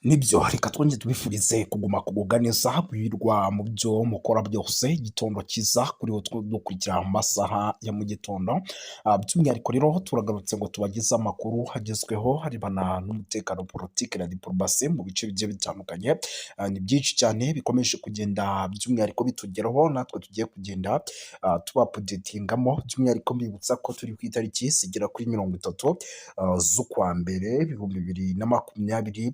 Nibyo reka twongere tubifurize kuguma kugubwa neza guhirwa mu byo mukora byose, igitondo cyiza kuri wo dukurikira mu masaha ya mu gitondo. By'umwihariko rero turagarutse ngo tubagezeho amakuru agezweho arebana n'umutekano, politiki na diporomasi mu bice bigiye bitandukanye. Ni byinshi cyane bikomeje kugenda by'umwihariko bitugeraho, natwe tugiye kugenda tubapudetingamo, by'umwihariko mbibutsa ko turi ku itariki zigera kuri 30 z'ukwa mbere 2026.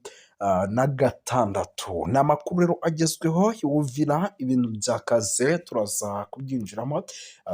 Na gatandatu ni amakuru rero agezweho y'ubuvira, ibintu byakaze turaza kubyinjiramo,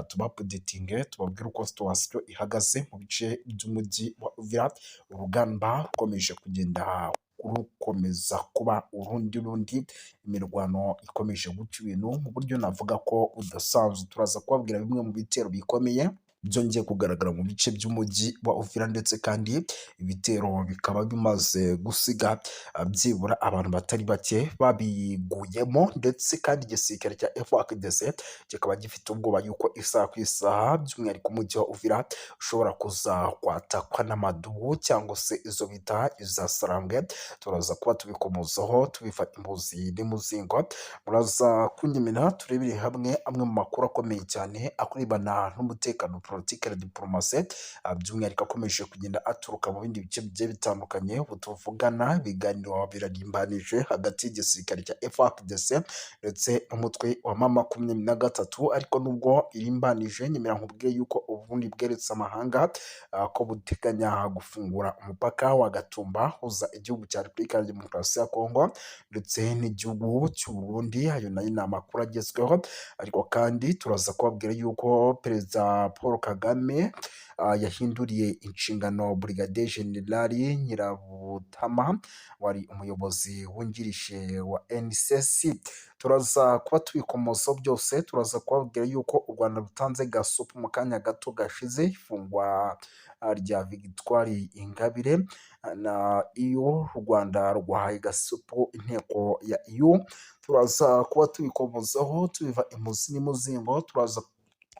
tubapudetinge tubabwire uko situwasiyo ihagaze mu bice by'umujyi wa Uvira. Urugamba rukomeje kugenda rukomeza kuba urundi, imirwano ikomeje guca ibintu mu buryo navuga ko udasanzwe. Turaza kubabwira bimwe mu bitero bikomeye byongeye kugaragara mu bice by'umujyi wa Uvira, ndetse kandi ibitero bikaba bimaze gusiga byibura abantu batari bake babiguyemo, ndetse kandi igisirikare cya FARDC kikaba gifite ubwoba yuko isaha ku isaha by'umwihariko umujyi wa Uvira ushobora kuza kwatakwa n'amadubu cyangwa se izo bita iza sarambwe. Turaza kuba tubikomozaho tubifata imbuzi n'imuzingo, muraza kunyemera turebere hamwe amwe mu makuru akomeye cyane akurebana n'umutekano, politiki na diporomasi, by'umwihariko akomeje kugenda aturuka mu bindi bice bigiye bitandukanye. Ubu tuvugana ibiganiro birarimbanije hagati y'igisirikare cya FARDC ndetse n'umutwe wa M23, ariko nubwo irimbanije nyemera nkubwiye yuko ubundi bweretse amahanga ko buteganya gufungura umupaka wa Gatumba uhuza igihugu cya Repubulika ya Demokarasi ya Kongo ndetse n'igihugu cy'u Burundi. Ayo nayo ni amakuru agezweho, ariko kandi turaza kubabwira yuko Perezida Paul Kagame yahinduriye inshingano Brigadier General Nyirabutama wari umuyobozi wungirije wa NCC. Turaza kuba tubikomozaho byose, turaza kubabwira yuko u Rwanda rutanze gasupu mu kanya gato gashize, ifungwa rya Victoire Ingabire na iyo u Rwanda rwahaye gasupu inteko ya EU. Turaza kuba tubikomozaho tubiva imuzi n'imuzingo, turaza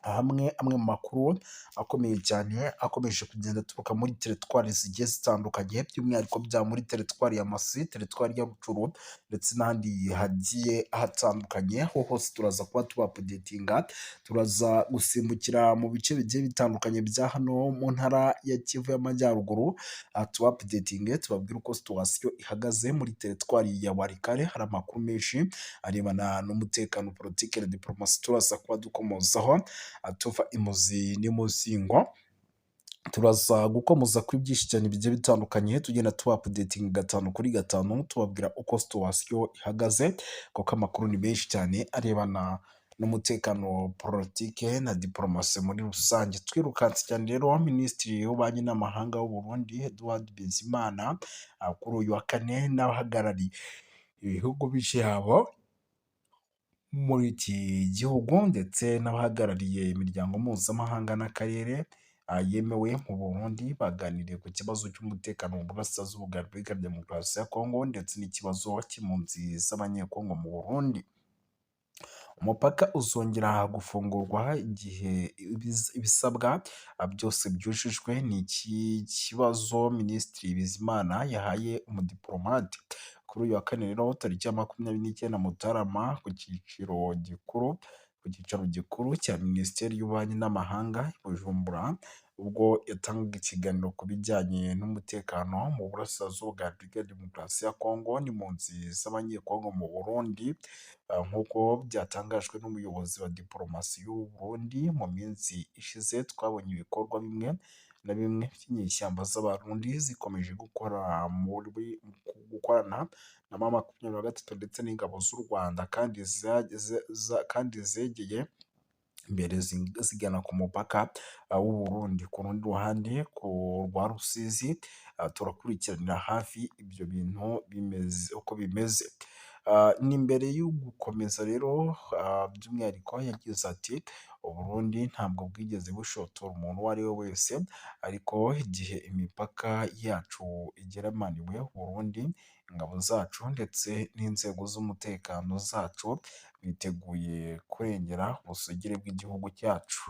amwe mu makuru akomeye cyane akomeje kugenda aturuka muri teritwari zigiye zitandukanye, by'umwihariko bya muri teritwari ya Masisi, teritwari ya Rucuru ndetse n'ahandi hagiye hatandukanye. Aho hose turaza kuba tubapudetinga, turaza gusimbukira mu bice bigiye bitandukanye bya hano mu ntara ya Kivu y'Amajyaruguru, tubapudetinge tubabwire uko situwasiyo ihagaze muri teritwari ya Warikare. Hari amakuru menshi arebana n'umutekano, politiki na diporomasi turaza kuba dukomozaho tuva imuzi n'imuzingo. Turaza gukomoza kuri byinshi cyane bigiye bitandukanye, tugenda tubapudetinga gatanu kuri gatanu tubabwira uko situwasiyo ihagaze, kuko amakuru ni menshi cyane arebana n'umutekano, politike na diporomasi muri rusange. Twirukanse cyane rero, Minisitiri w'Ububanyi n'Amahanga w'u Burundi Edouard Bizimana kuri uyu wa kane n'abahagarariye ibihugu byabo muri iki gihugu ndetse n'abahagarariye imiryango mpuzamahanga n'akarere yemewe mu Burundi baganiriye ku kibazo cy'umutekano mu burasirazuba bwa Repubulika ya Demokarasi ya Kongo ndetse n'ikibazo cy'impunzi z'abanyekongo mu Burundi. Umupaka uzongera gufungurwa igihe ibisabwa byose byujujwe. Ni iki kibazo Minisitiri Bizimana yahaye umudiplomate kuri uyu wa kane rero tariki ya 29 Mutarama ku cyicaro gikuru cya Minisiteri y'Ububanyi n'Amahanga i Bujumbura, ubwo yatangaga ikiganiro ku bijyanye n'umutekano mu burasirazuba bwa Repubulika ya Demokarasi ya Kongo n'impunzi z'abanyekongo mu Burundi. Nk'uko byatangajwe n'umuyobozi wa diporomasi y'u Burundi, mu minsi ishize twabonye ibikorwa bimwe na bimwe by'inyeshyamba z'Abarundi zikomeje gukorana na M23 ndetse n'ingabo z'u Rwanda, kandi zegeye imbere zigana ku mupaka w'u Burundi. Ku rundi ruhande rwa Rusizi turakurikiranira hafi ibyo bintu uko bimeze. Ni mbere yo gukomeza rero, by'umwihariko yagize ati Uburundi ntabwo bwigeze bushotora umuntu uwo ari we wese, ariko igihe imipaka yacu igeramaniwe Burundi, ingabo zacu ndetse n'inzego z'umutekano zacu biteguye kurengera ubusugire bw'igihugu cyacu.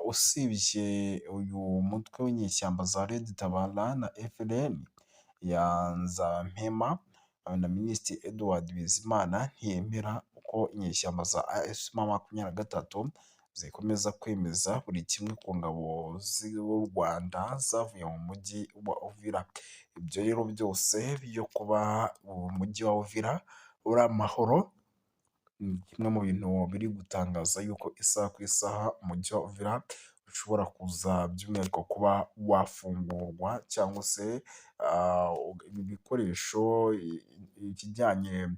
Usibye uyu mutwe w'inyeshyamba za Red Tabara na FLN ya Nzampema, na Minisitiri Edouard Bizimana ntiyemera uko inyeshyamba za AFC M23 zikomeza kwemeza buri kimwe ku ngabo z'u Rwanda zavuye mu mujyi wa Uvira. Ibyo rero byose byo kuba umujyi wa Uvira uri amahoro, ni kimwe mu bintu biri gutangaza yuko isaha ku isaha umujyi wa Uvira ushobora kuza by'umwihariko kuba wafungurwa, cyangwa se ibi bikoresho, ikijyanye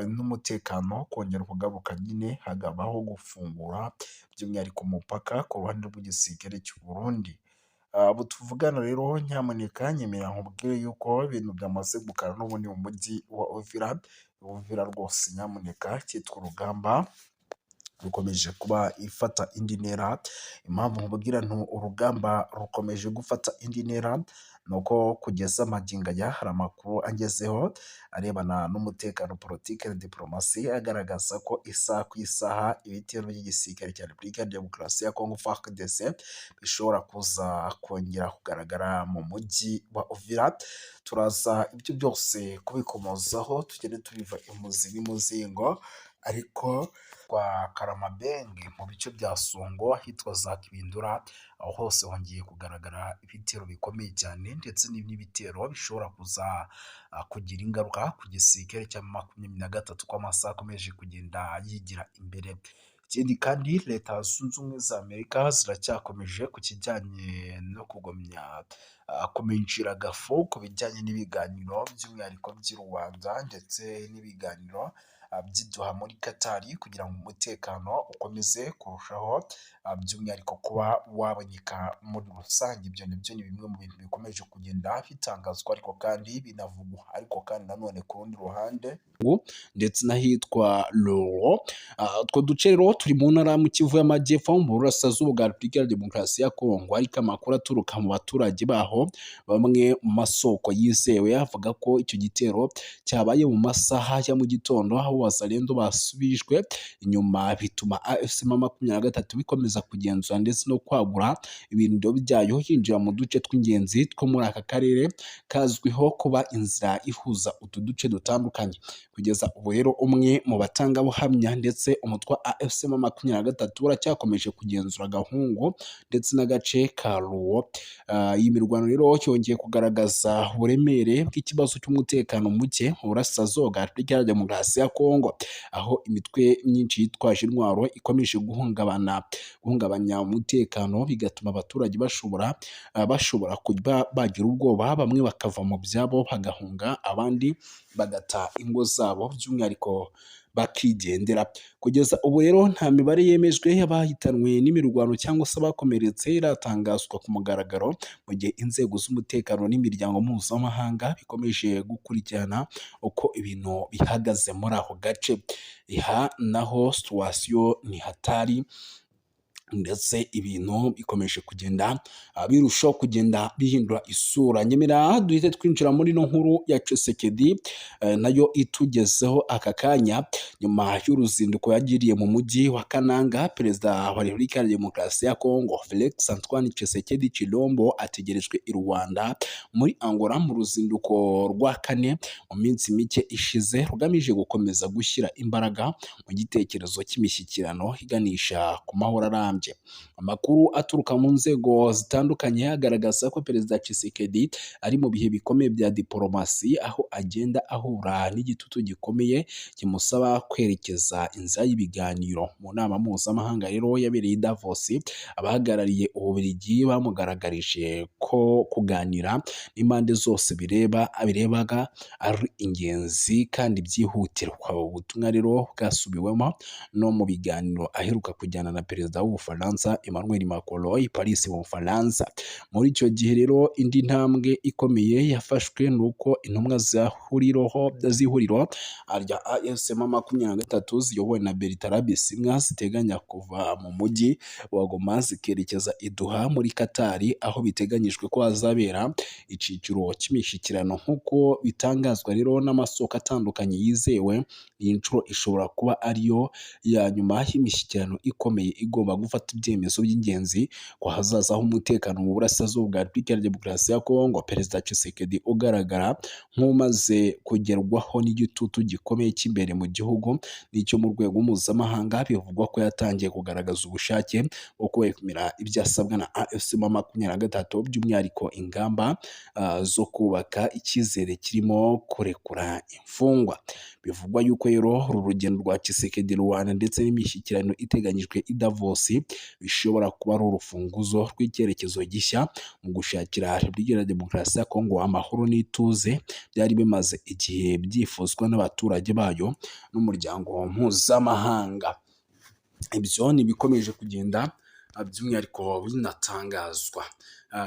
n'umutekano kongera kugaruka, nyine hakabaho gufungura by'umwihariko umupaka ku ruhande rw'igisirikare cy'u Burundi. Abo tuvugana rero nyamuneka nyemera nkubwire yuko ibintu byamaze gukara n'ubundi mu mujyi wa Uvira. Uvira rwose nyamuneka cyitwa urugamba rukomeje kuba ifata indi ntera. Impamvu nkubwira urugamba rukomeje gufata indi ntera ni uko kugeza magingo aya hari amakuru angezeho arebana n'umutekano, politiki na diplomasi, agaragaza ko isaha ku isaha ibitero by'igisirikare cya Repubulika ya Demokarasi ya Kongo FARDC bishobora kuza kongera kugaragara mu mujyi wa Uvira. Turaza ibyo byose kubikomozaho, tugende tubiva imuzi n'imuzingo, ariko kwa Karamabenge mu bice bya Songo ahitwa za Kibindura, aho hose hongeye kugaragara ibitero bikomeye cyane, ndetse n'ibitero bishobora kuza kugira ingaruka ku gisirikare cya M23 ko amasaha akomeje kugenda yigira imbere. Ikindi kandi Leta Zunze Ubumwe za Amerika ziracyakomeje ku kijyanye no kugomya kuminjira agafu ku bijyanye n'ibiganiro by'umwihariko by'i Rwanda, ndetse n'ibiganiro by'iduha muri Katari, kugira ngo umutekano ukomeze kurushaho by'umwihariko kuba waboneka muri rusange. Ibyo nabyo ni bimwe mu bintu bikomeje kugenda bitangazwa, ariko kandi binavugwa, ariko kandi nanone ku rundi ruhande ndetse n'ahitwa Roro. Utwo duce rero turi mu ntara mu Kivu y'Amajyepfo mu burasirazuba bwa Repubulika ya Demokarasi ya Kongo, ariko amakuru aturuka mu baturage baho, bamwe mu masoko yizewe avuga ko icyo gitero cyabaye mu masaha ya mu gitondo, aho Wazalendo basubijwe inyuma, bituma AFC M23 bikomeza kugenzura ndetse no kwagura ibirindiro byayo, hinjira mu duce tw'ingenzi two muri aka karere kazwiho kuba inzira ihuza utu duce dutandukanye. Kugeza ubu rero umwe mu batangabuhamya ndetse umutwe wa AFC M23 uracyakomeje kugenzura Gahungu ndetse n'agace ka Ruwo. Iyi mirwano rero yongeye kugaragaza uburemere bw'ikibazo cy'umutekano muke mu burasirazuba bwa Repubulika ya Demokarasi ya Kongo, aho imitwe myinshi yitwaje intwaro ikomeje guhungabanya umutekano, bigatuma abaturage bashobora kuba bagira ubwoba, bamwe bakava mu byabo bagahunga, abandi bagata ingo zabo by'umwihariko bakigendera. Kugeza ubu rero nta mibare yemejwe y'abahitanwe n'imirwano cyangwa se abakomeretse iratangazwa ku mugaragaro, mu gihe inzego z'umutekano n'imiryango mpuzamahanga bikomeje gukurikirana uko ibintu bihagaze muri ako gace. Aha naho situwasiyo ni hatari, ndetse ibintu bikomeje kugenda birushaho kugenda bihindura isura. Nyemera duhite twinjira muri no nkuru ya Tshisekedi, nayo itugezeho aka kanya, nyuma y'uruzinduko yagiriye mu mujyi wa Kananga. Perezida wa Repubulika ya Demokarasi ya Kongo Felix Antoine Tshisekedi Chilombo ategerejwe i Rwanda muri Angola mu ruzinduko rwa kane mu minsi mike ishize, rugamije gukomeza gushyira imbaraga mu gitekerezo cy'imishyikirano iganisha ku mahoro arambye. Amakuru aturuka mu nzego zitandukanye agaragaza ko Perezida Tshisekedi ari mu bihe bikomeye bya diplomasi, aho agenda ahura n'igitutu gikomeye kimusaba kwerekeza inzira y'ibiganiro. Mu nama mpuzamahanga rero yabereye i Davos, abahagarariye Ububiligi bamugaragarije ko kuganira n'impande zose birebaga ari ingenzi kandi byihutirwa. Ubutumwa rero bwasubiwemo no mu biganiro aheruka kujyana na Perezida w'Ubufaransa Emmanuel Macron i Paris mu Bufaransa. Muri icyo gihe rero indi ntambwe ikomeye yafashwe nuko intumwa z'ihuriro rya AFC M23 ziyobowe na Bertrand Bisimwa ziteganya kuva mu mujyi wa Goma zikerekeza i Doha muri Katari, aho biteganyijwe ko hazabera icyiciro cy'imishyikirano. Nk'uko bitangazwa rero n'amasoko atandukanye yizewe, iyi nshuro ishobora kuba ariyo ya nyuma y'imishyikirano ikomeye igomba gufata gufata ibyemezo by'ingenzi ku hazaza h'umutekano mu burasirazuba bwa Repubulika ya Demokarasi ya Kongo. Perezida Tshisekedi ugaragara nk'umaze kugerwaho n'igitutu gikomeye cy'imbere mu gihugu n'icyo mu rwego mpuzamahanga, bivugwa ko yatangiye kugaragaza ubushake bwo kwemera ibyo asabwa na AFC M23, by'umwihariko ingamba zo kubaka icyizere kirimo kurekura imfungwa. Bivugwa yuko rero uru rugendo rwa Tshisekedi Rwanda ndetse n'imishyikirano iteganyijwe i Davos bishobora kuba ari urufunguzo rw'icyerekezo gishya mu gushakira Repubulika ya Demokarasi ya Kongo amahoro n'ituze byari bimaze igihe byifuzwa n'abaturage bayo n'umuryango mpuzamahanga. Ibyo ni bikomeje kugenda by'umwihariko binatangazwa.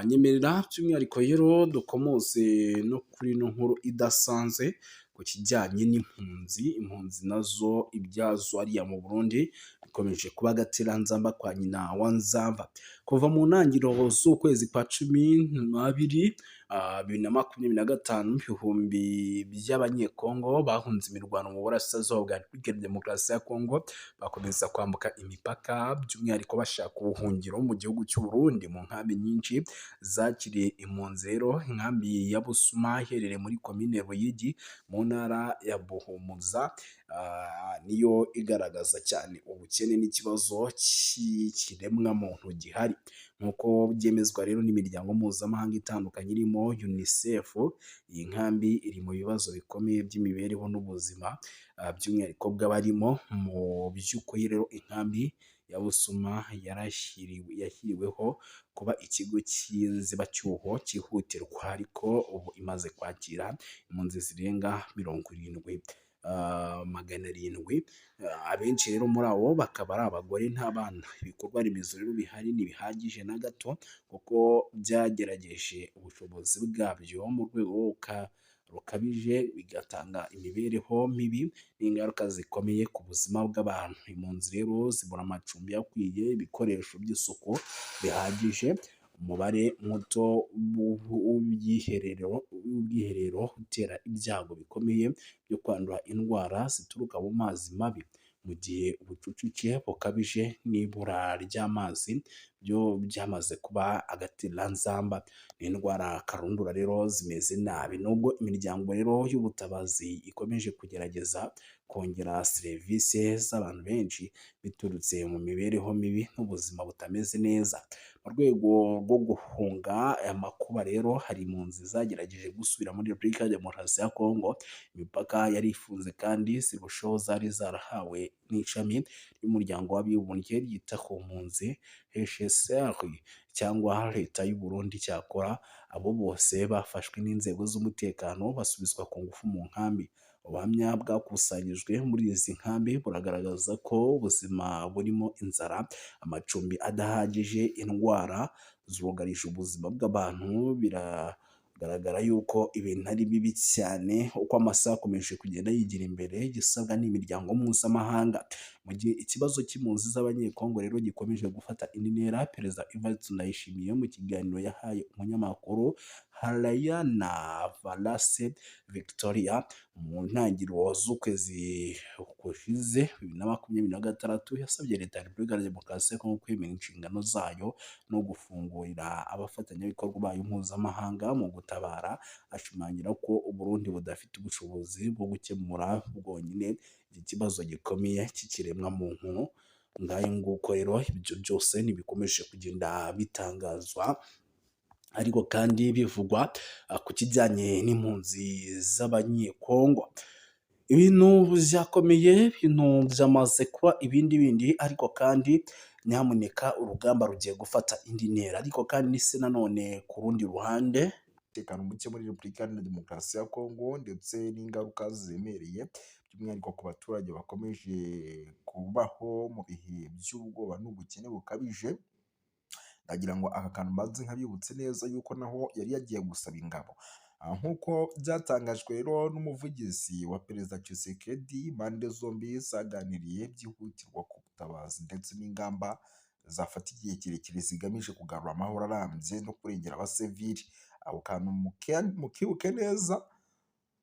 Nyemerera by'umwihariko rero dukomoze no kuri ino nkuru idasanzwe ku kijyanye n'impunzi. Impunzi nazo ibyazo hariya mu Burundi bikomeje kuba agatereranzamba kwa nyina wa Nzamba. Kuva mu ntangiriro z'ukwezi kwa 12 2025, ibihumbi by'abanyekongo bahunze imirwano mu burasirazuba bwa Repubulika ya Demokarasi ya Kongo bakomeza kwambuka imipaka, by'umwihariko bashaka ubuhungiro mu gihugu cy'u Burundi mu nkambi nyinshi zakiriye impunzi. Rero inkambi ya Busuma iherereye muri komine Ruyigi mu ntara ya Buhumuza niyo igaragaza cyane ubukene n'ikibazo cy'ikiremwa muntu gihari, nk'uko byemezwa rero n'imiryango mpuzamahanga itandukanye irimo UNICEF. Iyi nkambi iri mu bibazo bikomeye by'imibereho n'ubuzima, by'umwihariko bw'abarimo. Mu by'ukuri rero inkambi ya Busuma yashyiriweho kuba ikigo cy'inzibacyuho cyihutirwa, ariko ubu imaze kwakira impunzi zirenga 700. Abenshi rero muri abo bakaba ari abagore n'abana. Ibikorwa remezo rero bihari ntibihagije na gato, kuko byagerageje ubushobozi bwabyo mu rwego rukabije, bigatanga imibereho mibi n'ingaruka zikomeye ku buzima bw'abantu. Impunzi rero zibura amacumbi akwiye, ibikoresho by'isuku bihagije, umubare muto w'ubwiherero utera ibyago bikomeye byo kwandura indwara zituruka mu mazi mabi, mu gihe ubucucike bukabije n'ibura ry'amazi byo byamaze kuba agatereranzamba. N'indwara karundura rero zimeze nabi. Nubwo imiryango rero y'ubutabazi ikomeje kugerageza kongera serivisi z'abantu benshi biturutse mu mibereho mibi n'ubuzima butameze neza. Mu rwego rwo guhunga aya makuba rero, hari impunzi zagerageje gusubira muri Repubulika ya Demokarasi ya Kongo. Imipaka yari ifunze kandi zirushaho zari zarahawe n'ishami ry'umuryango w'abibumbye ryita ku mpunzi HCR cyangwa leta y'u Burundi. Cyakora abo bose bafashwe n'inzego z'umutekano basubizwa ku ngufu mu nkambi. Ubuhamya bwakusanyijwe muri izi nkambi buragaragaza ko ubuzima burimo inzara, amacumbi adahagije, indwara zugarije ubuzima bw'abantu. Biragaragara yuko ibintu ari bibi cyane. Uko amasaha akomeje kugenda yigira imbere, gisabwa n'imiryango mpuzamahanga. Mu gihe ikibazo cy'impunzi z'abanyekongo rero gikomeje gufata indi ntera, Perezida Evariste Ndayishimiye mu kiganiro yahaye umunyamakuru Harayana Valase Victoria mu ntangiriro z'ukwezi kushize 2026, yasabye leta ya Repubulika ya Demokarasi ya Kongo kwemera inshingano zayo no gufungurira abafatanyabikorwa bayo mpuzamahanga mu gutabara. Ashimangira ko u Burundi budafite ubushobozi bwo gukemura bwonyine iki kibazo gikomeye cy'ikiremwa muntu. Ngayo nguko rero ibyo byose ntibikomeje kugenda bitangazwa, ariko kandi bivugwa ku kijyanye n'impunzi z'abanyekongo. Ibintu byakomeye, ibintu byamaze kuba ibindi, ariko kandi nyamuneka urugamba rugiye gufata indi ntera. Ariko kandi se nanone ku rundi ruhande, umutekano muke muri Repubulika ya Demokarasi ya Kongo ndetse n'ingaruka ziremereye by'umwihariko ku baturage bakomeje kubaho mu bihe by'ubwoba n'ubukene bukabije. Ndagira ngo aka kantu mbanze nkabibutse neza yuko naho yari yagiye gusaba ingabo. Nk'uko byatangajwe rero n'umuvugizi wa Perezida Tshisekedi, impande zombi zaganiriye byihutirwa ku butabazi ndetse n'ingamba zafata igihe kirekire zigamije kugarura amahoro arambye no kurengera abasivili. Ako kantu mukibuke neza,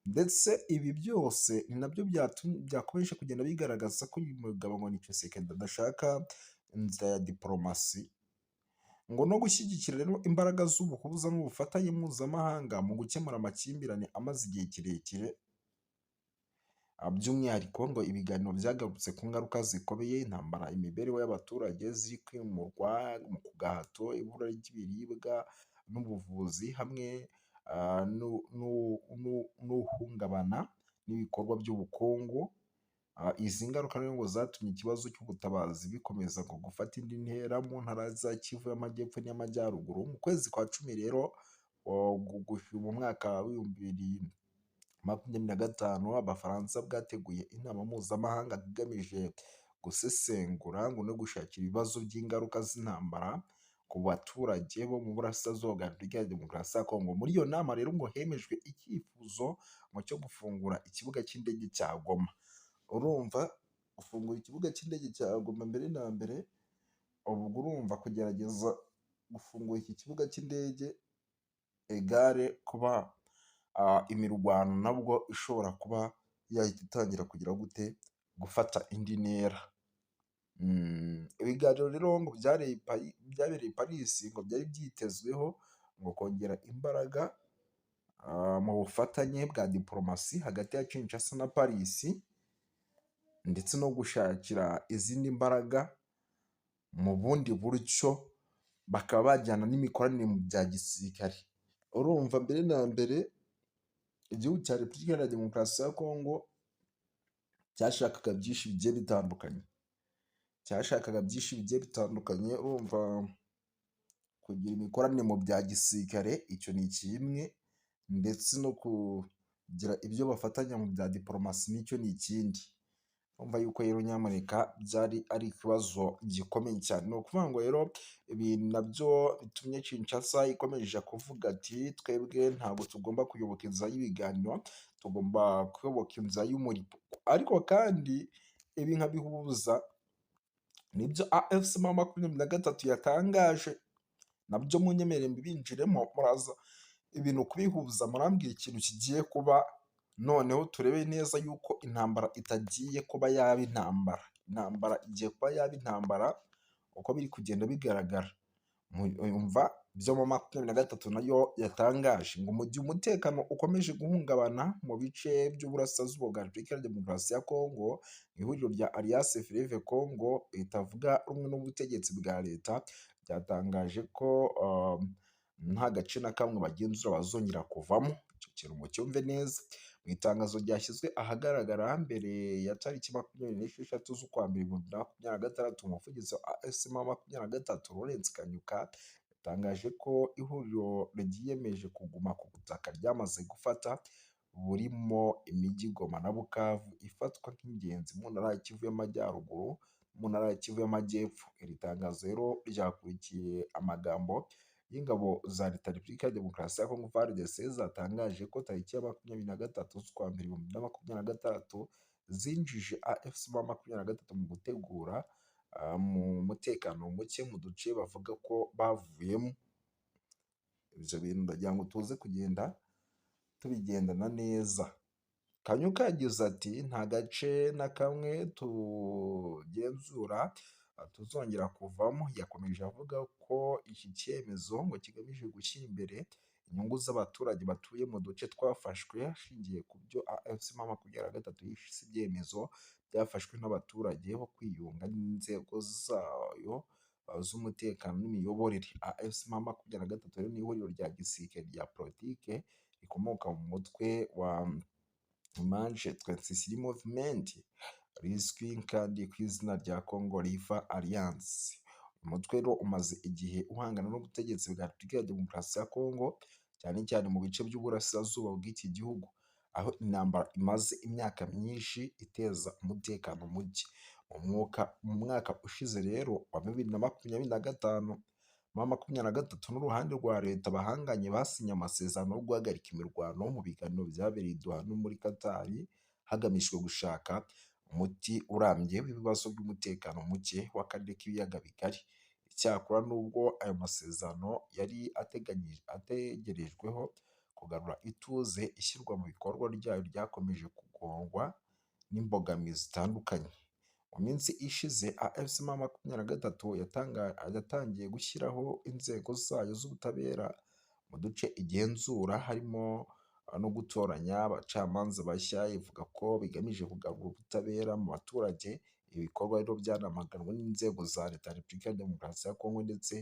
ndetse ibi byose ni nabyo byakomeje kugenda bigaragaza ko uyu mugabo ngo ni Tshisekedi adashaka inzira ya diporomasi, ngo no gushyigikira rero imbaraga z'ubuhuza n'ubufatanye mpuzamahanga mu gukemura amakimbirane amaze igihe kirekire. By'umwihariko ngo ibiganiro byagarutse ku ngaruka zikomeye intambara, imibereho y'abaturage ziri kwimurwa ku gahato, ibura ry'ibiribwa n'ubuvuzi, hamwe n'uhungabana n'ibikorwa by'ubukungu. Izi ngaruka rero ngo zatumye ikibazo cy'ubutabazi bikomeza ngo gufata indi ntera mu ntara za Kivu y'Amajyepfo n'iy'Amajyaruguru. Mu kwezi kwa cumi rero mu mwaka w'ibihumbi bibiri makumyabiri na gatanu, Abafaransa bwateguye inama mpuzamahanga igamije gusesengura ngo no gushakira ibibazo by'ingaruka z'intambara ku baturage bo mu burasirazuba bwa Repubulika ya Demokarasi ya Kongo. Muri iyo nama rero ngo hemejwe icyifuzo ngo cyo gufungura ikibuga cy'indege cya Goma. Urumva, gufungura ikibuga cy'indege cya Goma mbere na mbere, ubwo urumva kugerageza gufungura iki kibuga cy'indege egare kuba imirwano nabwo ishobora kuba yahita itangira kugira gute, gufata indi ntera. Ibiganiro rero ngo byabereye i Paris, ngo byari byitezweho ngo kongera imbaraga mu bufatanye bwa diporomasi hagati ya Kinshasa na Paris, ndetse no gushakira izindi mbaraga mu bundi buryo, bakaba bajyana n'imikoranire mu bya gisirikare. Urumva, mbere na mbere igihugu cya Repubulika Iharanira Demokarasi ya Kongo cyashakaga byinshi bigiye bitandukanye. Urumva, kugira imikoranire mu bya gisirikare icyo ni kimwe, ndetse no kugira ibyo bafatanya mu bya diporomasi nicyo ni ikindi. Urumva yuko rero nyamuneka byari ari ikibazo gikomeye cyane. Ni ukuvuga ngo rero ibi nabyo bitumye Kinshasa ikomeje kuvuga ati twebwe ntabwo tugomba kuyoboka inzira y'ibiganiro, tugomba kuyoboka inzira y'umuriro. Ariko kandi ibi nkabihuza nibyo AFC M23 yatangaje, nabyo munyemerere mbibinjiremo, muraza ibintu kubihuza murambwira ikintu kigiye kuba, noneho turebe neza yuko intambara itagiye kuba yaba intambara. Intambara igiye kuba yaba intambara uko biri kugenda bigaragara. Muyumva ibyo M23 nayo yatangaje, ngo mu gihe umutekano ukomeje guhungabana mu bice by'uburasirazuba bwa Repubulika ya Demokarasi ya Kongo, ihuriro rya Alliance Fleuve Congo ritavuga rumwe n'ubutegetsi bwa leta ryatangaje ko nta gace na kamwe bagenzura bazongera kuvamo. Icyo kintu mucyumve neza. Mu itangazo ryashyizwe ahagaragara mbere ya tariki 26 z'ukwa mbere 2026, umuvugizi wa AFC M23 Laurent Kanyuka yatangaje ko ihuriro ryiyemeje kuguma ku butaka ryamaze gufata burimo imijyi Goma na Bukavu ifatwa nk'ingenzi mu ntara ya Kivu y'Amajyaruguru, mu ntara ya Kivu y'Amajyepfo. Iri tangazo rero ryakurikiye amagambo y'ingabo za leta ya Repubulika ya Demokarasi ya Kongo FARDC zatangaje ko tariki ya 23 z'ukwa mbere 2026 zinjije AFC M23 mu gutegura mu mutekano muke mu duce bavuga ko bavuyemo. Ibyo bintu ndagira ngo tuze kugenda tubigendana neza. Kanyuka yagize ati nta gace na kamwe tugenzura tuzongera kuvamo. Yakomeje avuga ko iki cyemezo ngo kigamije gushyira imbere inyungu z'abaturage batuye mu duce twafashwe, hashingiye ku byo AFC M23 yise ibyemezo byafashwe n'abaturage bo kwiyunga n'inzego zayo z'umutekano n'imiyoborere. AFC M23 rero ni ihuriro rya gisirikare rya politike rikomoka mu mutwe wa M23 Movement, rizwi kandi ku izina rya Congo Rifa Alliance. Uyu mutwe rero umaze igihe uhangana n'ubutegetsi bwa Repubulika ya Demokarasi ya Kongo, cyane cyane mu bice by'uburasirazuba bw'iki gihugu, aho intambara imaze imyaka myinshi iteza umutekano muke. Mu mwaka ushize rero wa 2025, M23 n'uruhande rwa leta bahanganye basinye amasezerano yo guhagarika imirwano mu biganiro byabereye i Doha no muri Qatar, hagamijwe gushaka umuti urambye w'ibibazo by'umutekano muke w'akarere k'ibiyaga bigari. Icyakora nubwo ayo masezerano yari ategerejweho kugarura ituze, ishyirwa mu bikorwa ryayo ryakomeje kugongwa n'imbogamizi zitandukanye. Mu minsi ishize AFC M23 yatangiye gushyiraho inzego zayo z'ubutabera mu duce igenzura, harimo no gutoranya abacamanza bashya, ivuga ko bigamije kugarura ubutabera mu baturage. Ibi bikorwa rero byanamaganwe n'inzego za leta ya Repubulika ya Demokarasi ya Kongo ndetse